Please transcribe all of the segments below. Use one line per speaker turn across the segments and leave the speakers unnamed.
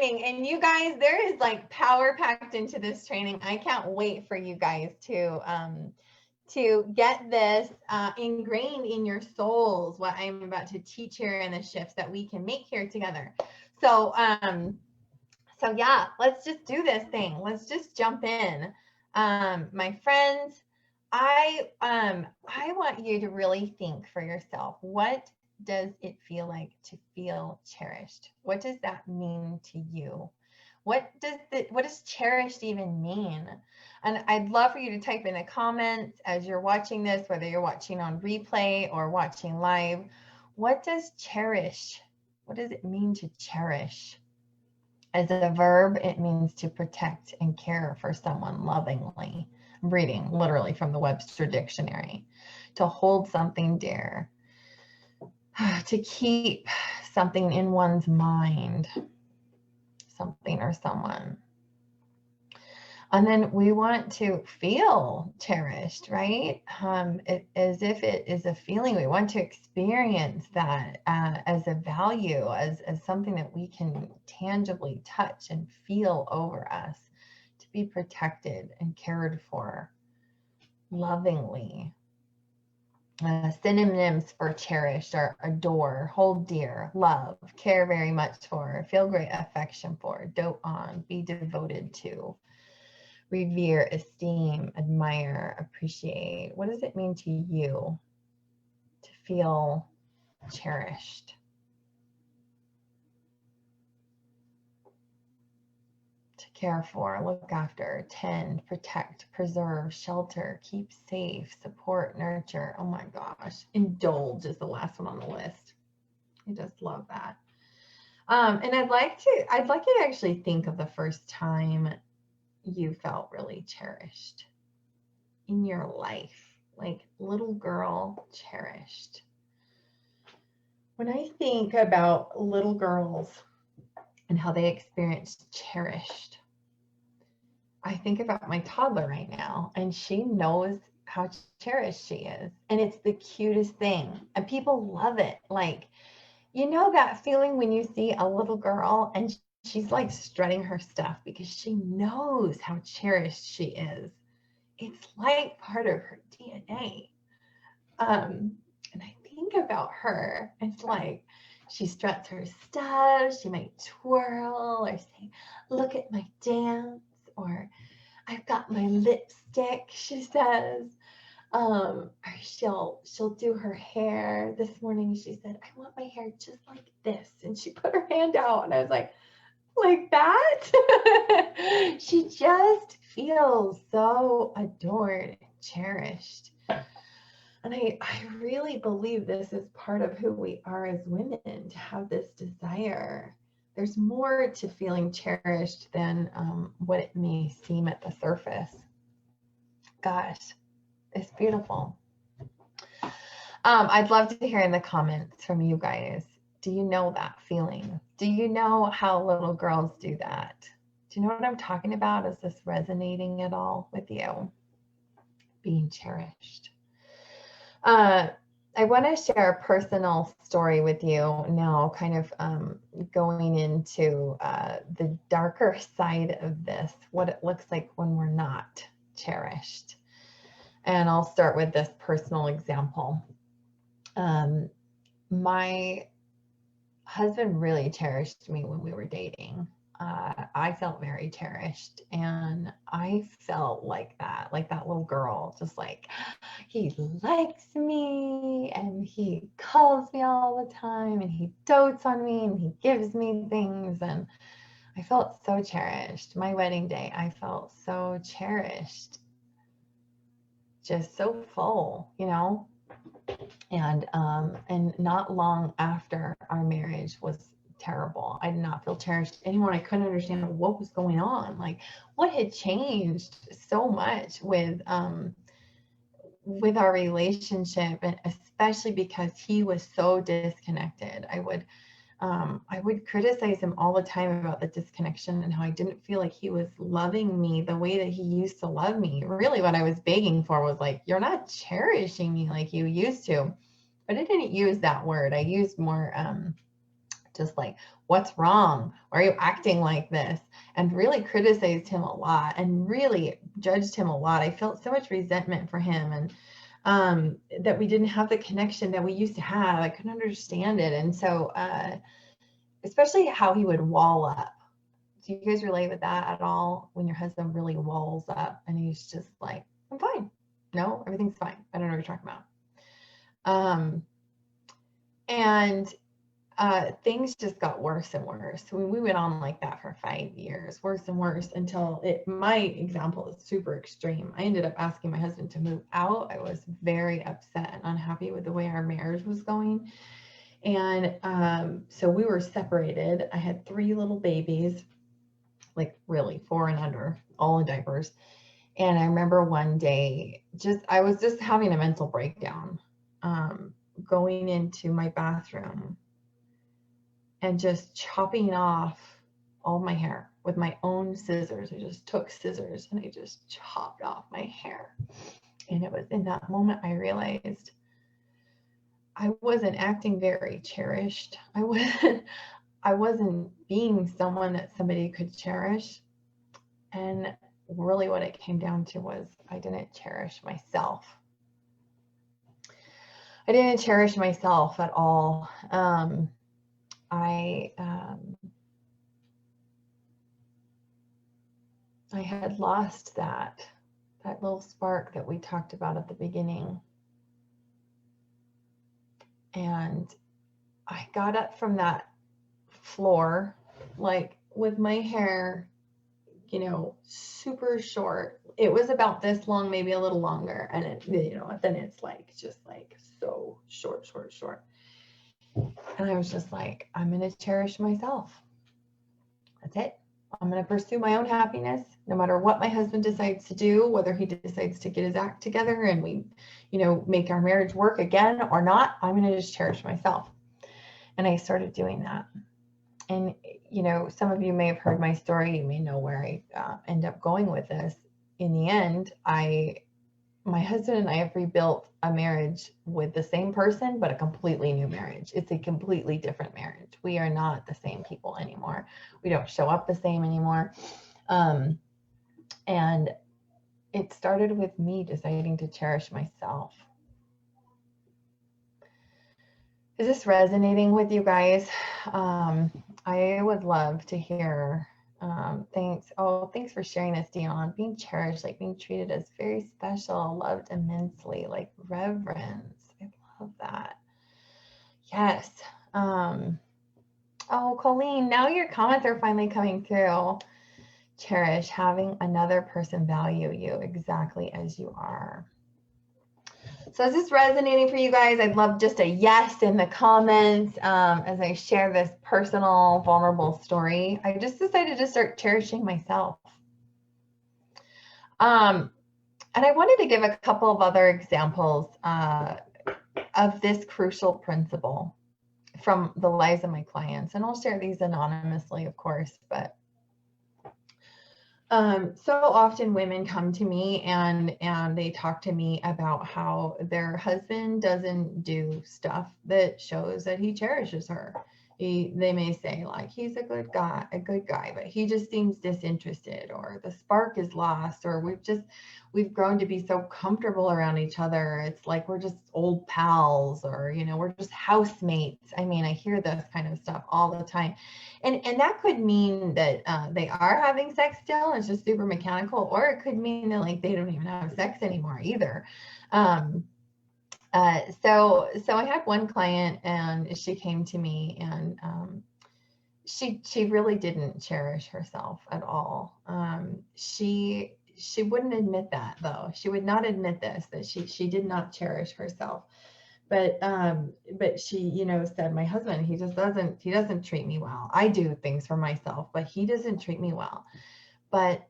training. And you guys, there is like power packed into this training. I can't wait for you guys to get this ingrained in your souls, what I'm about to teach here and the shifts that we can make here together. So, so yeah, let's just do this thing. Let's just jump in. My friends, I want you to really think for yourself, what does it feel like to feel cherished? What does that mean to you? What does cherished even mean? And I'd love for you to type in the comments as you're watching this, whether you're watching on replay or watching live. What does cherish? What does it mean to cherish? As a verb, it means to protect and care for someone lovingly. I'm reading literally from the Webster Dictionary. To hold something dear. To keep something in one's mind. Something or someone. And then we want to feel cherished, right? As if it is a feeling. We want to experience that as a value, as something that we can tangibly touch and feel over us, to be protected and cared for lovingly. Synonyms for cherished are adore, hold dear, love, care very much for, feel great affection for, dote on, be devoted to, revere, esteem, admire, appreciate. What does it mean to you to feel cherished? To care for, look after, tend, protect, preserve, shelter, keep safe, support, nurture. Oh my gosh. Indulge is the last one on the list. I just love that. And I'd like you to actually think of the first time you felt really cherished in your life, like little girl cherished. When I think about little girls and how they experience cherished, I think about my toddler right now, and she knows how cherished she is. And it's the cutest thing. And people love it. Like, you know that feeling when you see a little girl and she's like strutting her stuff because she knows how cherished she is. It's like part of her DNA. And I think about her. It's like she struts her stuff. She might twirl or say, look at my dance, or I've got my lipstick, she says. Or she'll do her hair. This morning she said, I want my hair just like this. And she put her hand out and I was like that? She just feels so adored and cherished. And I really believe this is part of who we are as women, to have this desire. There's more to feeling cherished than what it may seem at the surface. Gosh, it's beautiful. I'd love to hear in the comments from you guys. Do you know that feeling? Do you know how little girls do that? Do you know what I'm talking about? Is this resonating at all with you? Being cherished. I want to share a personal story with you now, kind of going into the darker side of this, what it looks like when we're not cherished. And I'll start with this personal example. My husband really cherished me when we were dating. I felt very cherished, and I felt like that little girl, just like, he likes me and he calls me all the time and he dotes on me and he gives me things, and I felt so cherished. My wedding day, I felt so cherished, just so full, you know. And not long after our marriage was terrible. I did not feel cherished anymore. I couldn't understand what was going on. Like, what had changed so much with our relationship, and especially because he was so disconnected. I would criticize him all the time about the disconnection and how I didn't feel like he was loving me the way that he used to love me. Really, what I was begging for was like, you're not cherishing me like you used to. But I didn't use that word. I used more just like, what's wrong? Why are you acting like this? And really criticized him a lot and really judged him a lot. I felt so much resentment for him, and that we didn't have the connection that we used to have. I couldn't understand it. And so, especially how he would wall up. Do you guys relate with that at all? When your husband really walls up and he's just like, I'm fine. No, everything's fine. I don't know what you're talking about. And things just got worse and worse. We went on like that for 5 years, worse and worse, until my example is super extreme. I ended up asking my husband to move out. I was very upset and unhappy with the way our marriage was going. And so we were separated. I had 3 little babies, like really 4 and under, all in diapers. And I remember one day, I was just having a mental breakdown, going into my bathroom and just chopping off all my hair with my own scissors. I just took scissors and I just chopped off my hair. And it was in that moment I realized I wasn't acting very cherished. I wasn't being someone that somebody could cherish. And really what it came down to was I didn't cherish myself. I didn't cherish myself at all. I had lost that little spark that we talked about at the beginning. And I got up from that floor, like with my hair, super short. It was about this long, maybe a little longer. And then it's like, just like so short. And I was just like, I'm going to cherish myself. That's it. I'm going to pursue my own happiness, no matter what my husband decides to do, whether he decides to get his act together and we, make our marriage work again or not. I'm going to just cherish myself. And I started doing that. And, some of you may have heard my story. You may know where I end up going with this. In the end, my husband and I have rebuilt a marriage with the same person, but a completely new marriage. It's a completely different marriage. We are not the same people anymore. We don't show up the same anymore. And it started with me deciding to cherish myself. Is this resonating with you guys? I would love to hear. Thanks. Oh, thanks for sharing this, Dion. Being cherished, like being treated as very special, loved immensely, like reverence. I love that. Yes. Oh, Colleen, now your comments are finally coming through. Cherish, having another person value you exactly as you are. So is this resonating for you guys? I'd love just a yes in the comments as I share this personal, vulnerable story. I just decided to start cherishing myself. And I wanted to give a couple of other examples of this crucial principle from the lives of my clients. And I'll share these anonymously, of course, but so often women come to me and they talk to me about how their husband doesn't do stuff that shows that he cherishes her. They may say like, he's a good guy, but he just seems disinterested, or the spark is lost, or we've grown to be so comfortable around each other. It's like we're just old pals, or, we're just housemates. I mean, I hear this kind of stuff all the time. And that could mean that they are having sex still, it's just super mechanical, or it could mean that like they don't even have sex anymore either. So I had one client and she came to me and she really didn't cherish herself at all. She wouldn't admit that, though. She would not admit this, that she did not cherish herself. But she, said, my husband, he doesn't treat me well. I do things for myself, but he doesn't treat me well. But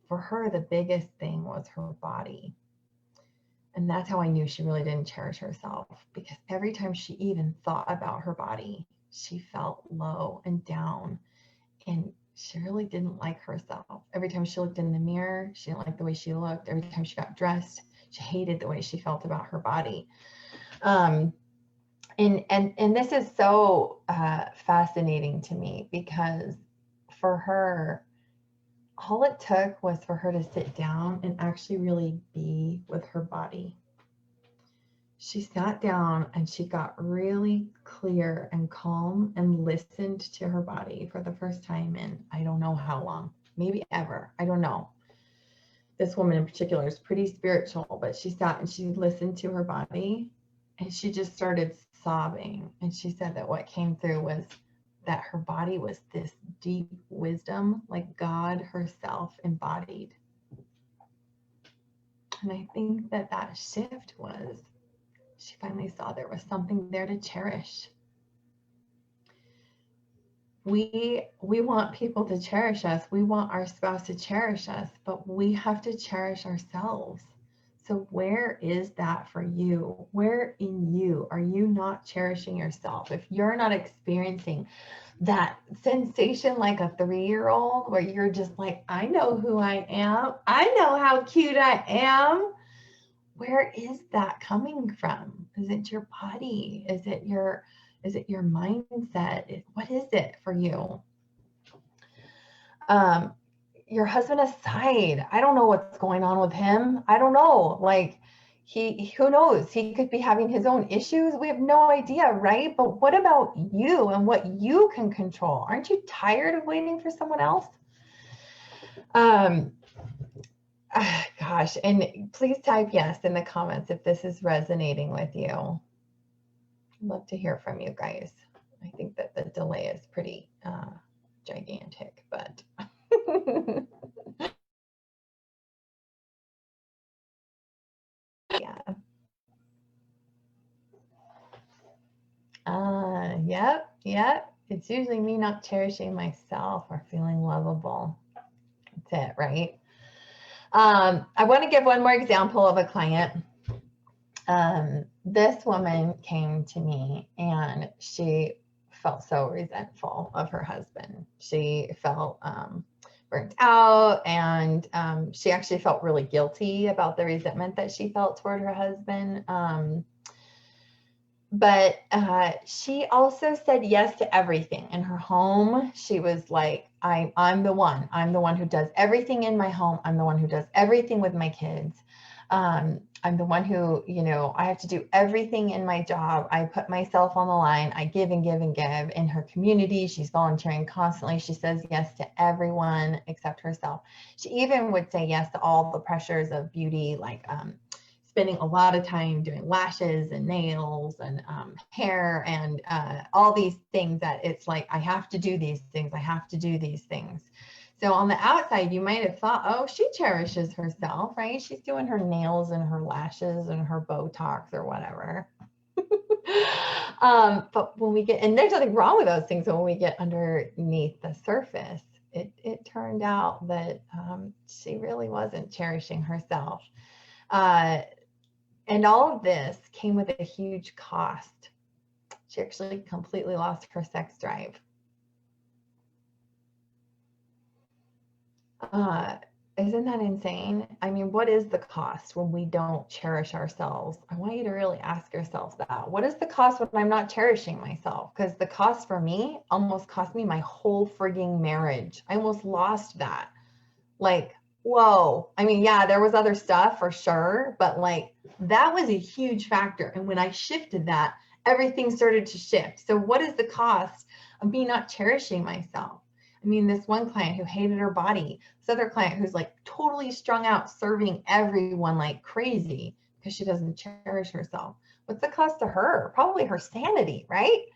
for her, the biggest thing was her body. And that's how I knew she really didn't cherish herself, because every time she even thought about her body, she felt low and down, and she really didn't like herself. Every time she looked in the mirror, she didn't like the way she looked. Every time she got dressed, she hated the way she felt about her body. And And this is so fascinating to me, because for her, all it took was for her to sit down and actually really be with her body. She sat down and she got really clear and calm and listened to her body for the first time in I don't know how long, maybe ever. I don't know. This woman in particular is pretty spiritual, but she sat and she listened to her body, and she just started sobbing. And she said that what came through was that her body was this deep wisdom, like God herself embodied. And I think that that shift was, she finally saw there was something there to cherish. We want people to cherish us. We want our spouse to cherish us, but we have to cherish ourselves. So where is that for you? Where in you are you not cherishing yourself? If you're not experiencing that sensation like a 3-year-old where you're just like, I know who I am. I know how cute I am. Where is that coming from? Is it your body? Is it your mindset? What is it for you? Your husband aside, I don't know what's going on with him. I don't know. Like, who knows? He could be having his own issues. We have no idea, right? But what about you and what you can control? Aren't you tired of waiting for someone else? Gosh, and please type yes in the comments if this is resonating with you. I'd love to hear from you guys. I think that the delay is pretty gigantic, but yeah. Yep. It's usually me not cherishing myself or feeling lovable. That's it, right? I want to give one more example of a client. This woman came to me and she felt so resentful of her husband. She felt burnt out, and she actually felt really guilty about the resentment that she felt toward her husband. But she also said yes to everything in her home. She was like, I'm the one who does everything in my home. I'm the one who does everything with my kids. I'm the one who, I have to do everything in my job. I put myself on the line. I give and give and give. In her community, she's volunteering constantly. She says yes to everyone except herself. She even would say yes to all the pressures of beauty, like spending a lot of time doing lashes and nails and hair and all these things that it's like, I have to do these things. I have to do these things. So on the outside, you might have thought, oh, she cherishes herself, right? She's doing her nails and her lashes and her Botox or whatever. But when we get, and there's nothing wrong with those things, but when we get underneath the surface, it turned out that she really wasn't cherishing herself. And all of this came with a huge cost. She actually completely lost her sex drive. Isn't that insane? I mean, what is the cost when we don't cherish ourselves? I want you to really ask yourself that. What is the cost when I'm not cherishing myself? Because the cost for me almost cost me my whole frigging marriage. I almost lost that. Like, whoa. I mean, yeah, there was other stuff for sure, but like that was a huge factor. And when I shifted that, everything started to shift. So what is the cost of me not cherishing myself? I mean, this one client who hated her body, this other client who's like totally strung out, serving everyone like crazy because she doesn't cherish herself. What's the cost to her? Probably her sanity, right?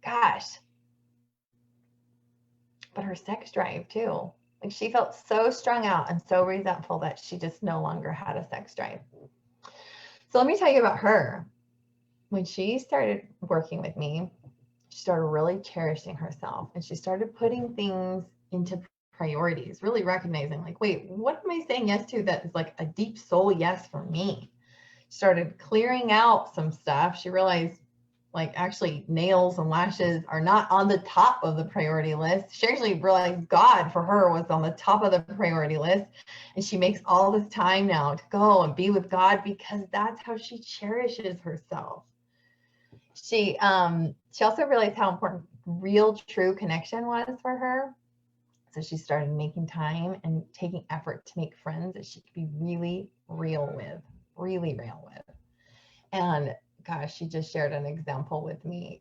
Gosh. But her sex drive too. Like she felt so strung out and so resentful that she just no longer had a sex drive. So let me tell you about her. When she started working with me, she started really cherishing herself, and she started putting things into priorities, really recognizing like, wait, what am I saying yes to that is like a deep soul yes for me? She started clearing out some stuff. She realized like actually nails and lashes are not on the top of the priority list. She actually realized God for her was on the top of the priority list. And she makes all this time now to go and be with God because that's how she cherishes herself. she also realized how important real, true connection was for her. So she started making time and taking effort to make friends that she could be really real with. And gosh, she just shared an example with me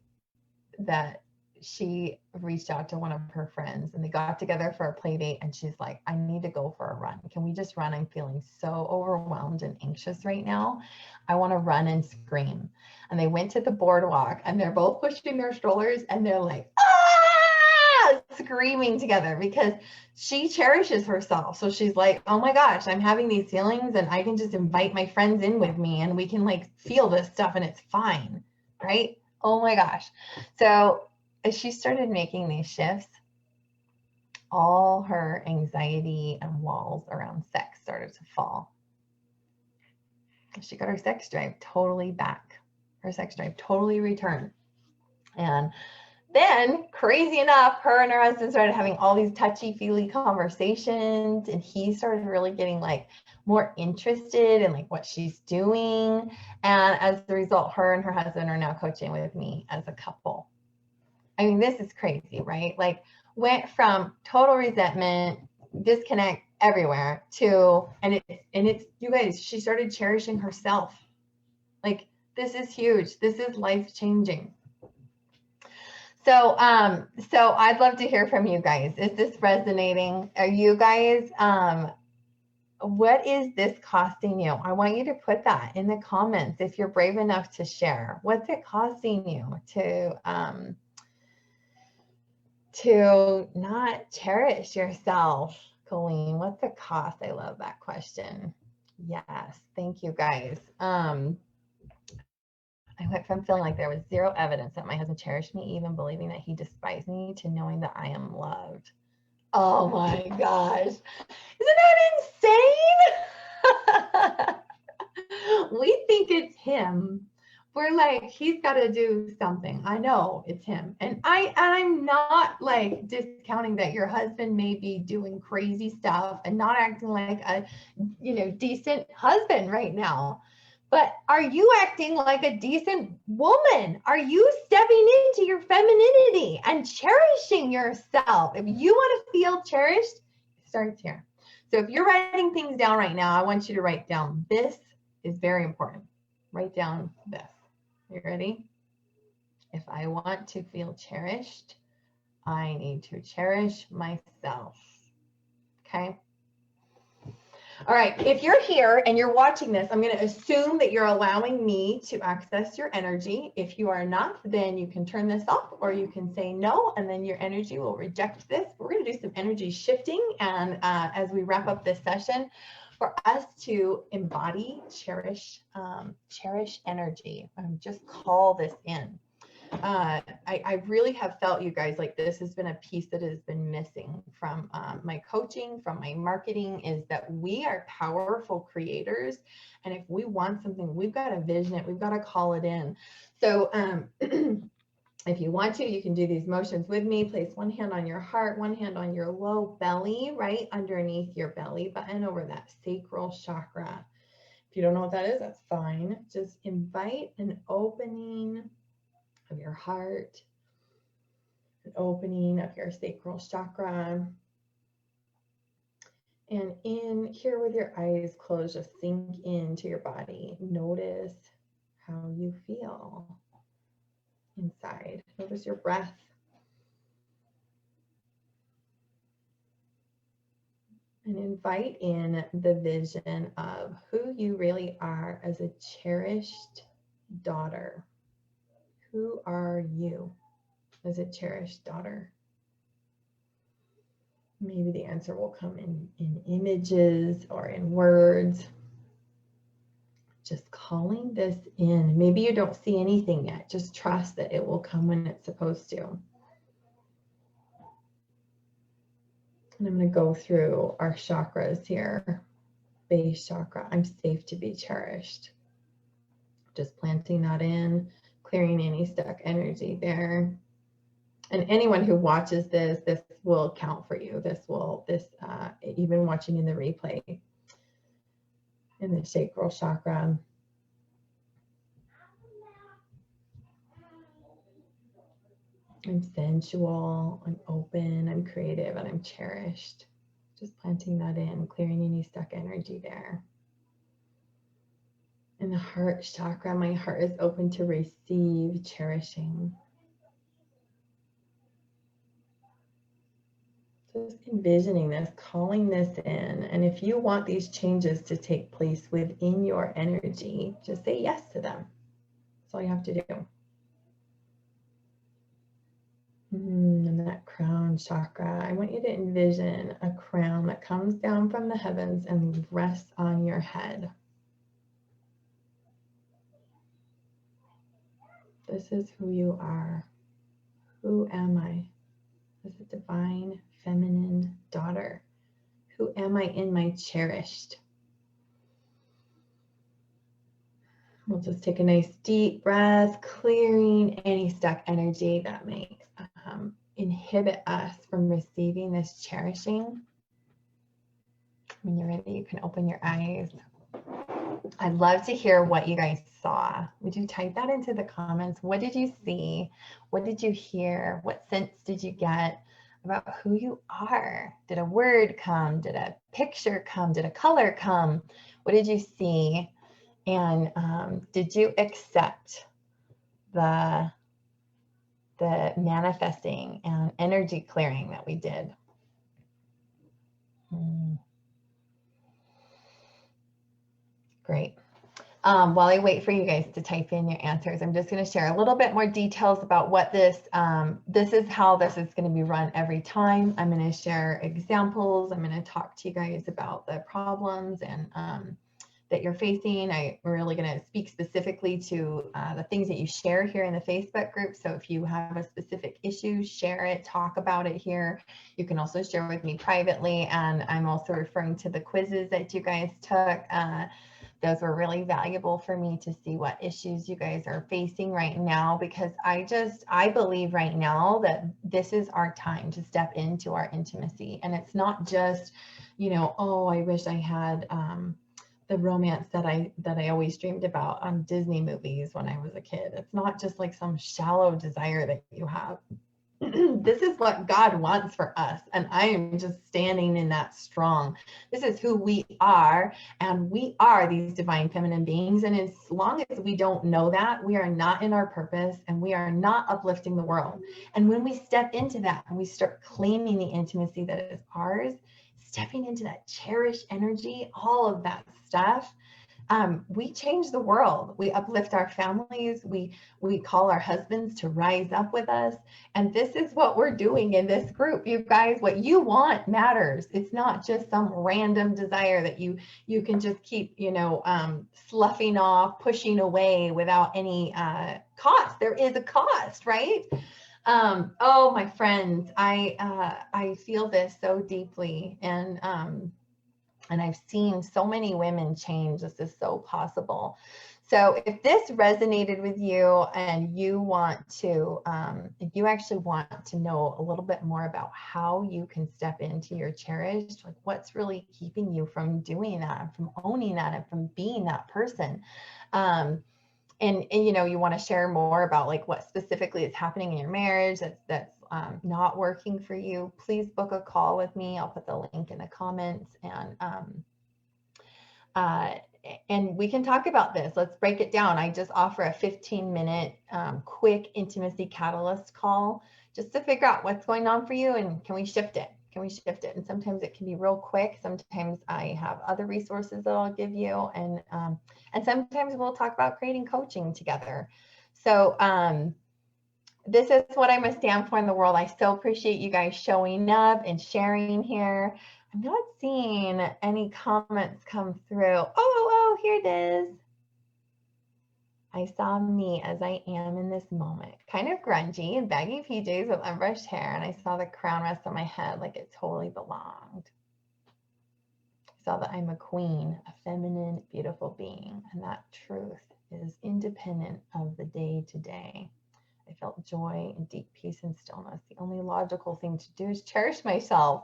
that she reached out to one of her friends and they got together for a play date, and she's like, I need to go for a run. Can we just run? I'm feeling so overwhelmed and anxious right now. I want to run and scream. And they went to the boardwalk and they're both pushing their strollers and they're like, ah, screaming together because she cherishes herself. So she's like, oh my gosh, I'm having these feelings and I can just invite my friends in with me and we can like feel this stuff and it's fine, right? Oh my gosh. So as she started making these shifts, all her anxiety and walls around sex started to fall. She got her sex drive totally back. Her sex drive totally returned. And then, crazy enough, her and her husband started having all these touchy-feely conversations, and he started really getting like more interested in like what she's doing. And as a result, her and her husband are now coaching with me as a couple. I mean, this is crazy, right? Like, went from total resentment, disconnect everywhere to, and it's you guys, she started cherishing herself. Like, this is huge. This is life-changing. So I'd love to hear from you guys. Is this resonating? Are you guys, what is this costing you? I want you to put that in the comments if you're brave enough to share. What's it costing you to not cherish yourself? Colleen, what's the cost? I love that question. Yes, thank you guys. I went from feeling like there was zero evidence that my husband cherished me, even believing that he despised me, to knowing that I am loved. Oh my gosh. Isn't that insane? We think it's him. We're like, he's got to do something. I know it's him. And I'm not like discounting that your husband may be doing crazy stuff and not acting like a, decent husband right now. But are you acting like a decent woman? Are you stepping into your femininity and cherishing yourself? If you want to feel cherished, it starts here. So if you're writing things down right now, I want you to write down, this is very important. Write down this. You ready? If I want to feel cherished, I need to cherish myself. Okay? All right, if you're here and you're watching this, I'm going to assume that you're allowing me to access your energy. If you are not, then you can turn this off or you can say no, and then your energy will reject this. We're going to do some energy shifting, and as we wrap up this session, for us to embody, cherish energy, just call this in. I really have felt, you guys, like this has been a piece that has been missing from my coaching, from my marketing, is that we are powerful creators. And if we want something, we've got to vision it. We've got to call it in. So if you want to, you can do these motions with me. Place one hand on your heart, one hand on your low belly, right underneath your belly button over that sacral chakra. If you don't know what that is, that's fine. Just invite an opening of your heart, an opening of your sacral chakra. And in here with your eyes closed, just sink into your body. Notice how you feel inside. Notice your breath. And invite in the vision of who you really are as a cherished daughter. Who are you as a cherished daughter? Maybe the answer will come in images or in words. Just calling this in. Maybe you don't see anything yet. Just trust that it will come when it's supposed to. And I'm going to go through our chakras here. Base chakra, I'm safe to be cherished. Just planting that in, clearing any stuck energy there. And anyone who watches this will count for you. Even watching in the replay. In the sacral chakra. I'm sensual, I'm open, I'm creative, and I'm cherished. Just planting that in, clearing any stuck energy there. In the heart chakra, my heart is open to receive cherishing. Just envisioning this, calling this in. And if you want these changes to take place within your energy, just say yes to them. That's all you have to do. And that crown chakra, I want you to envision a crown that comes down from the heavens and rests on your head. This is who you are. Who am I? As a divine feminine daughter. Who am I in my cherished? We'll just take a nice deep breath, clearing any stuck energy that may inhibit us from receiving this cherishing. When you're ready, you can open your eyes. I'd love to hear what you guys saw. Would you type that into the comments? What did you see? What did you hear? What sense did you get about who you are? Did a word come? Did a picture come? Did a color come? What did you see? And did you accept the manifesting and energy clearing that we did? Great. While I wait for you guys to type in your answers, I'm just going to share a little bit more details about what this is how this is going to be run every time. I'm going to share examples. I'm going to talk to you guys about the problems and that you're facing. I'm really going to speak specifically to the things that you share here in the Facebook group. So if you have a specific issue, share it, talk about it here. You can also share with me privately. And I'm also referring to the quizzes that you guys took. Those were really valuable for me to see what issues you guys are facing right now, because I believe right now that this is our time to step into our intimacy. And it's not just, you know, oh, I wish I had the romance that I always dreamed about on Disney movies when I was a kid. It's not just like some shallow desire that you have. This is what God wants for us. And I am just standing in that strong. This is who we are. And we are these divine feminine beings. And as long as we don't know that, we are not in our purpose and we are not uplifting the world. And when we step into that and we start claiming the intimacy that is ours, stepping into that cherished energy, all of that stuff, we change the world. We uplift our families. We call our husbands to rise up with us. And this is what we're doing in this group. You guys, what you want matters. It's not just some random desire that you can just keep, you know, sloughing off, pushing away without any cost. There is a cost, right? Oh, my friends, I feel this so deeply. And I've seen so many women change. This is so possible. So if this resonated with you and you want to, if you actually want to know a little bit more about how you can step into your cherished, like what's really keeping you from doing that, from owning that, and from being that person, and you know, you want to share more about like what specifically is happening in your marriage that's not working for you, please book a call with me. I'll put the link in the comments, and we can talk about this. Let's break it down. I just offer a 15-minute quick intimacy catalyst call just to figure out what's going on for you and can we shift it? Can we shift it? And sometimes it can be real quick. Sometimes I have other resources that I'll give you, and sometimes we'll talk about creating coaching together. So this is what I'm going to stand for in the world. I so appreciate you guys showing up and sharing here. I'm not seeing any comments come through. Oh, here it is. I saw me as I am in this moment, kind of grungy and baggy PJs with unbrushed hair, and I saw the crown rest on my head like it totally belonged. I saw that I'm a queen, a feminine, beautiful being, and that truth is independent of the day to day. I felt joy and deep peace and stillness. The only logical thing to do is cherish myself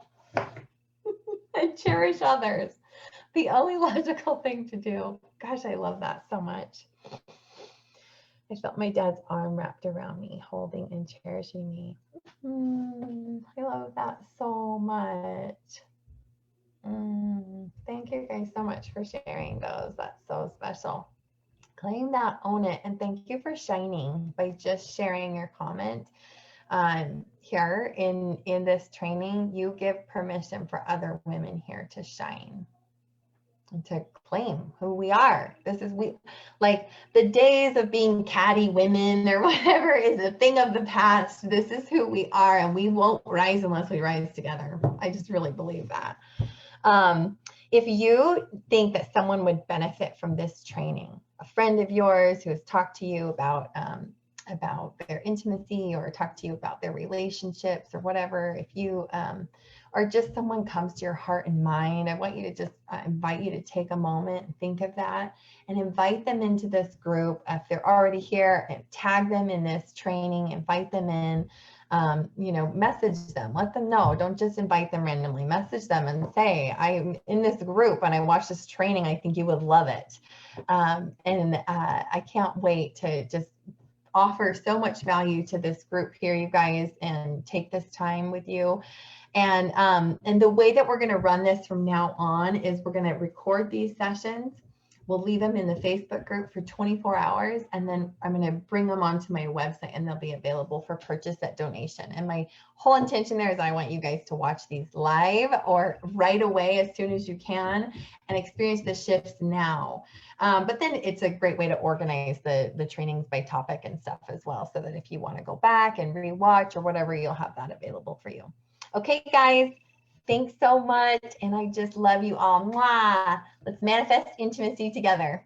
and cherish others. The only logical thing to do. Gosh, I love that so much. I felt my dad's arm wrapped around me, holding and cherishing me. I love that so much. Thank you guys so much for sharing those. That's so special. Claim that, own it, and thank you for shining by just sharing your comment. Here in this training, you give permission for other women here to shine and to claim who we are. This is like the days of being catty women or whatever is a thing of the past. This is who we are, and we won't rise unless we rise together. I just really believe that. If you think that someone would benefit from this training, a friend of yours who has talked to you about their intimacy or talked to you about their relationships or whatever, if you or just someone comes to your heart and mind, I want you to just invite you to take a moment and think of that and invite them into this group. If they're already here, and tag them in this training, invite them in. Message them, let them know. Don't just invite them randomly. Message them and say, I'm in this group and I watched this training. I think you would love it. I can't wait to just offer so much value to this group here, you guys, and take this time with you. And the way that we're going to run this from now on is we're going to record these sessions. We'll leave them in the Facebook group for 24 hours, and then I'm going to bring them onto my website, and they'll be available for purchase at donation. And my whole intention there is I want you guys to watch these live or right away as soon as you can and experience the shifts now. But then it's a great way to organize the trainings by topic and stuff as well, so that if you want to go back and rewatch or whatever, you'll have that available for you. Okay, guys. Thanks so much, and I just love you all. Mwah! Let's manifest intimacy together.